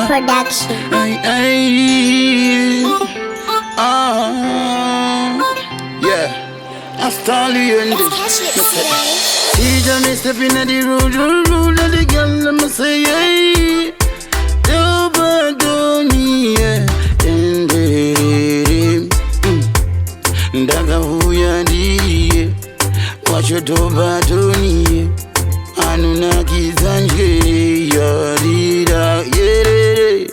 Production. Yeah, I'm stallion. See me stepping at the road, of the girl, I'ma say, hey, Daga huya ndiye wacho toba toniye anuna kizanje yarira yerere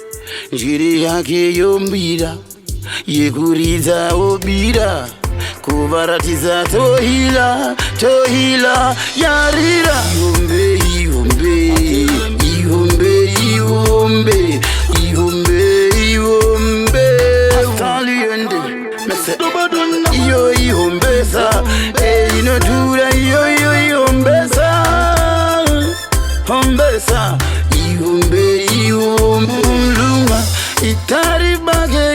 njiri yake yombira yekuriza obira kubaratiza tohila yarira ihombe Stallion iyo ihombesa inodura iyo ihombesa hombesa ihombe mulunga itari bage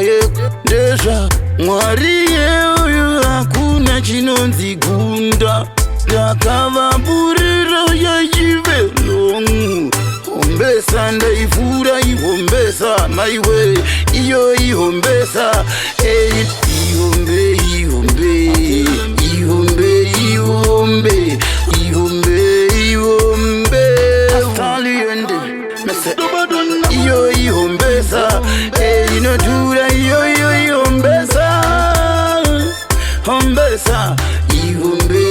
ye desha mwariye uyu hakuna chinonzi gunda yakava buriro yechibelongu hombesa ndaifura ihombesa maiwe iyo ihombesa ihombe Stallion iyo ihombesa inodura iyo ihombesa hombesa ihombe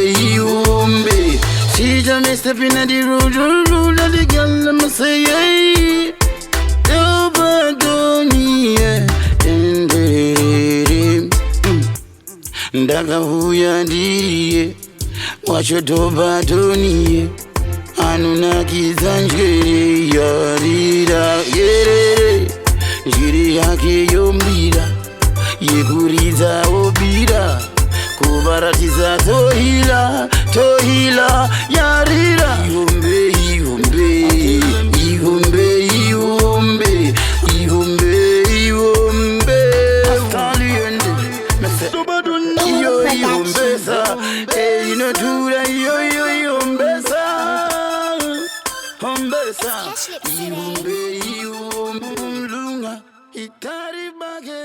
She just stepping at the road, of the girl, I'ma say, hey, Daga huya ndiye wacho toba toniye anuna kizanje yarira yerere njiri yake yombira yekuriza obira kubaratiza tohila yarira ihombe Stallion iyo ihombesa inodura iyo ihombesa hombesa ihombe mulunga itari bage